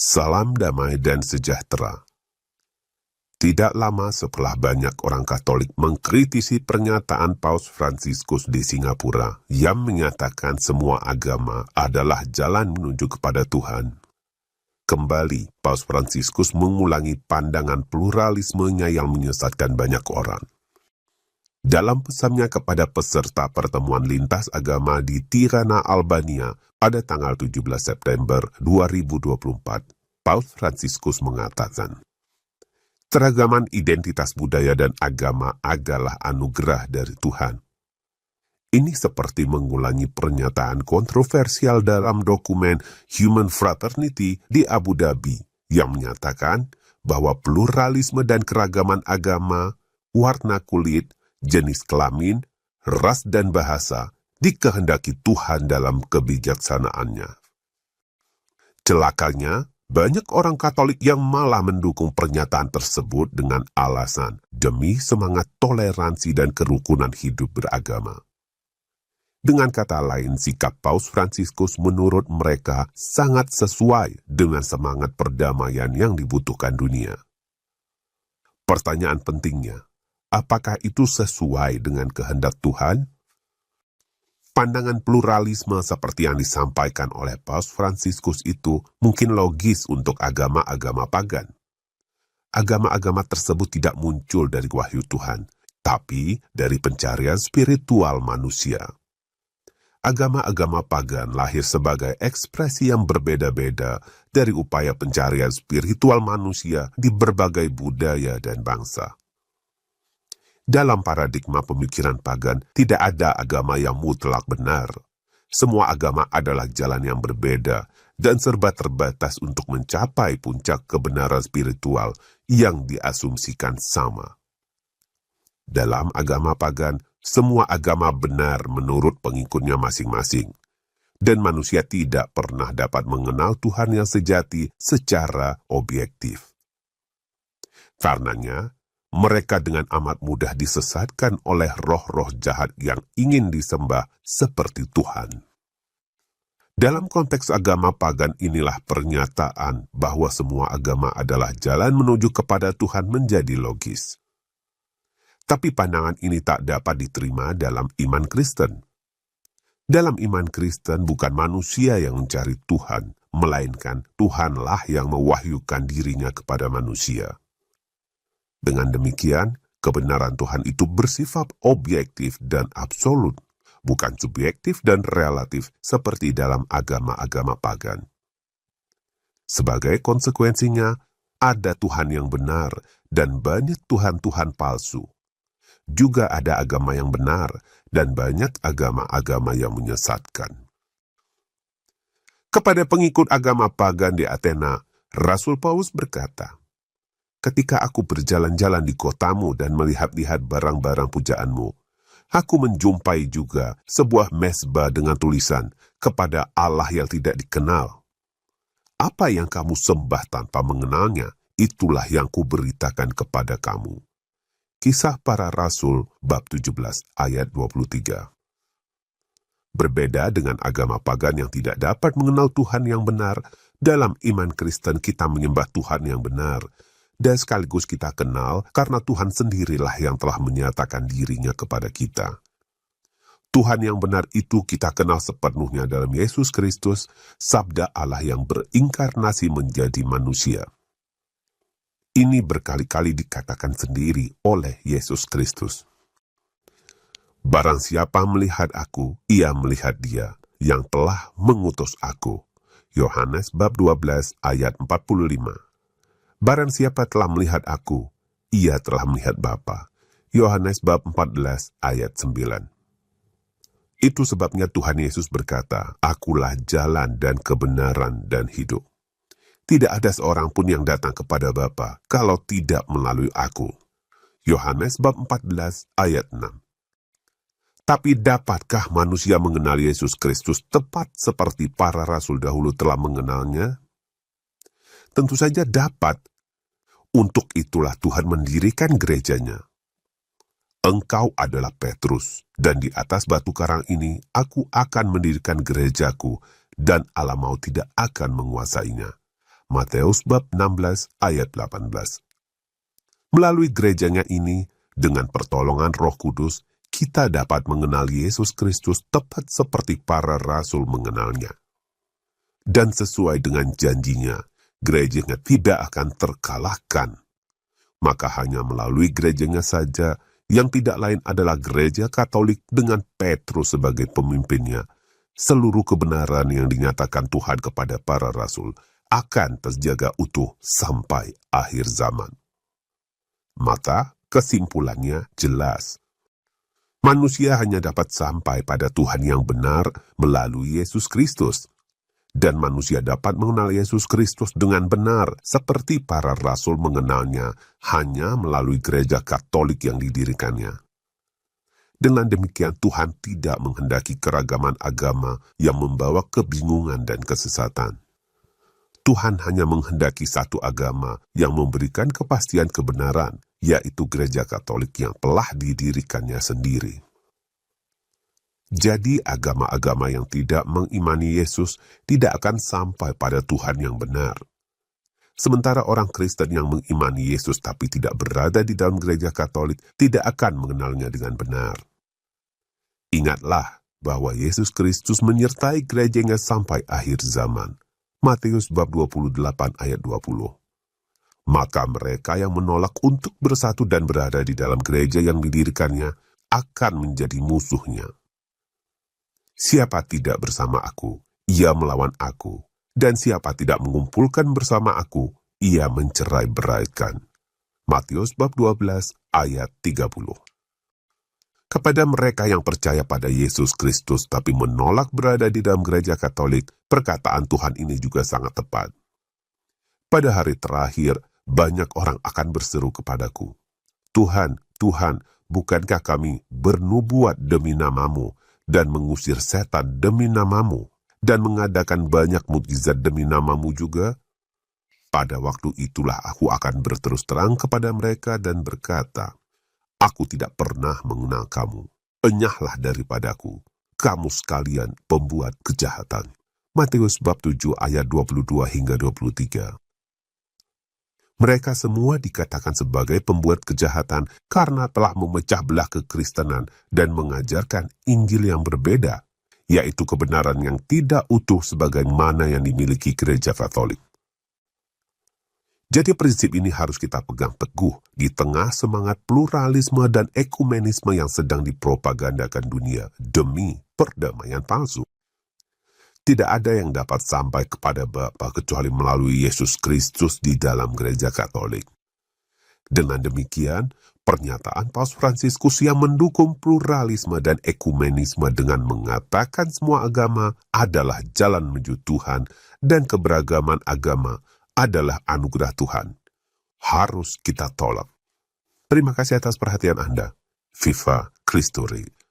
Salam damai dan sejahtera. Tidak lama setelah banyak orang Katolik mengkritisi pernyataan Paus Fransiskus di Singapura yang menyatakan semua agama adalah jalan menuju kepada Tuhan, kembali Paus Fransiskus mengulangi pandangan pluralismenya yang menyesatkan banyak orang. Dalam pesannya kepada peserta pertemuan lintas agama di Tirana, Albania, pada tanggal 17 September 2024, Paus Fransiskus mengatakan, keragaman identitas budaya dan agama adalah anugerah dari Tuhan. Ini seperti mengulangi pernyataan kontroversial dalam dokumen Human Fraternity di Abu Dhabi yang menyatakan bahwa pluralisme dan keragaman agama, warna kulit, jenis kelamin, ras dan bahasa dikehendaki Tuhan dalam kebijaksanaannya. Celakanya, banyak orang Katolik yang malah mendukung pernyataan tersebut dengan alasan demi semangat toleransi dan kerukunan hidup beragama. Dengan kata lain, sikap Paus Fransiskus menurut mereka sangat sesuai dengan semangat perdamaian yang dibutuhkan dunia. Pertanyaan pentingnya, apakah itu sesuai dengan kehendak Tuhan? Pandangan pluralisme seperti yang disampaikan oleh Paus Fransiskus itu mungkin logis untuk agama-agama pagan. Agama-agama tersebut tidak muncul dari wahyu Tuhan, tapi dari pencarian spiritual manusia. Agama-agama pagan lahir sebagai ekspresi yang berbeda-beda dari upaya pencarian spiritual manusia di berbagai budaya dan bangsa. Dalam paradigma pemikiran pagan, tidak ada agama yang mutlak benar. Semua agama adalah jalan yang berbeda dan serba terbatas untuk mencapai puncak kebenaran spiritual yang diasumsikan sama. Dalam agama pagan, semua agama benar menurut pengikutnya masing-masing, dan manusia tidak pernah dapat mengenal Tuhan yang sejati secara objektif. Karenanya, mereka dengan amat mudah disesatkan oleh roh-roh jahat yang ingin disembah seperti Tuhan. Dalam konteks agama pagan inilah pernyataan bahwa semua agama adalah jalan menuju kepada Tuhan menjadi logis. Tapi pandangan ini tak dapat diterima dalam iman Kristen. Dalam iman Kristen bukan manusia yang mencari Tuhan, melainkan Tuhanlah yang mewahyukan dirinya kepada manusia. Dengan demikian, kebenaran Tuhan itu bersifat objektif dan absolut, bukan subjektif dan relatif seperti dalam agama-agama pagan. Sebagai konsekuensinya, ada Tuhan yang benar dan banyak Tuhan-Tuhan palsu. Juga ada agama yang benar dan banyak agama-agama yang menyesatkan. Kepada pengikut agama pagan di Athena, Rasul Paulus berkata, ketika aku berjalan-jalan di kotamu dan melihat-lihat barang-barang pujaanmu, aku menjumpai juga sebuah mezbah dengan tulisan, kepada Allah yang tidak dikenal. Apa yang kamu sembah tanpa mengenalnya, itulah yang kuberitakan kepada kamu. Kisah Para Rasul, bab 17, ayat 23. Berbeda dengan agama pagan yang tidak dapat mengenal Tuhan yang benar, dalam iman Kristen kita menyembah Tuhan yang benar, dan sekaligus kita kenal karena Tuhan sendirilah yang telah menyatakan dirinya kepada kita. Tuhan yang benar itu kita kenal sepenuhnya dalam Yesus Kristus, sabda Allah yang berinkarnasi menjadi manusia. Ini berkali-kali dikatakan sendiri oleh Yesus Kristus. Barang siapa melihat aku, ia melihat Dia yang telah mengutus aku. Yohanes bab 12 ayat 45. Barang siapa telah melihat aku, ia telah melihat Bapa. Yohanes bab 14 ayat 9. Itu sebabnya Tuhan Yesus berkata, akulah jalan dan kebenaran dan hidup. Tidak ada seorang pun yang datang kepada Bapa kalau tidak melalui aku. Yohanes bab 14 ayat 6. Tapi dapatkah manusia mengenal Yesus Kristus tepat seperti para rasul dahulu telah mengenalnya? Tentu saja dapat. Untuk itulah Tuhan mendirikan gerejanya. Engkau adalah Petrus, dan di atas batu karang ini aku akan mendirikan gerejaku, dan alam maut tidak akan menguasainya. Matius bab 16 ayat 18. Melalui gerejanya ini, dengan pertolongan Roh Kudus, kita dapat mengenal Yesus Kristus tepat seperti para rasul mengenalnya. Dan sesuai dengan janjinya, gerejanya tidak akan terkalahkan. Maka hanya melalui gerejanya saja, yang tidak lain adalah gereja Katolik dengan Petrus sebagai pemimpinnya, seluruh kebenaran yang dinyatakan Tuhan kepada para rasul akan terjaga utuh sampai akhir zaman. Maka kesimpulannya jelas. Manusia hanya dapat sampai pada Tuhan yang benar melalui Yesus Kristus. Dan manusia dapat mengenal Yesus Kristus dengan benar, seperti para rasul mengenalnya, hanya melalui gereja Katolik yang didirikannya. Dengan demikian Tuhan tidak menghendaki keragaman agama yang membawa kebingungan dan kesesatan. Tuhan hanya menghendaki satu agama yang memberikan kepastian kebenaran, yaitu gereja Katolik yang telah didirikannya sendiri. Jadi agama-agama yang tidak mengimani Yesus tidak akan sampai pada Tuhan yang benar. Sementara orang Kristen yang mengimani Yesus tapi tidak berada di dalam gereja Katolik tidak akan mengenalnya dengan benar. Ingatlah bahwa Yesus Kristus menyertai gerejanya sampai akhir zaman. Matius bab 28 ayat 20. Maka mereka yang menolak untuk bersatu dan berada di dalam gereja yang didirikannya akan menjadi musuhnya. Siapa tidak bersama aku, ia melawan aku. Dan siapa tidak mengumpulkan bersama aku, ia mencerai-beraikan. Matius bab 12 ayat 30. Kepada mereka yang percaya pada Yesus Kristus tapi menolak berada di dalam gereja Katolik, perkataan Tuhan ini juga sangat tepat. Pada hari terakhir, banyak orang akan berseru kepadaku, Tuhan, Tuhan, bukankah kami bernubuat demi namamu, dan mengusir setan demi namamu, dan mengadakan banyak mukjizat demi namamu juga? Pada waktu itulah aku akan berterus terang kepada mereka dan berkata, aku tidak pernah mengenal kamu. Enyahlah daripadaku, kamu sekalian pembuat kejahatan. Matius bab 7 ayat 22 hingga 23. Mereka semua dikatakan sebagai pembuat kejahatan karena telah memecah belah kekristenan dan mengajarkan Injil yang berbeda, yaitu kebenaran yang tidak utuh sebagaimana yang dimiliki gereja Katolik. Jadi prinsip ini harus kita pegang teguh di tengah semangat pluralisme dan ekumenisme yang sedang dipropagandakan dunia demi perdamaian palsu. Tidak ada yang dapat sampai kepada Bapa kecuali melalui Yesus Kristus di dalam gereja Katolik. Dengan demikian, pernyataan Paus Fransiskus yang mendukung pluralisme dan ekumenisme dengan mengatakan semua agama adalah jalan menuju Tuhan dan keberagaman agama adalah anugerah Tuhan, harus kita tolak. Terima kasih atas perhatian Anda. Viva Christori.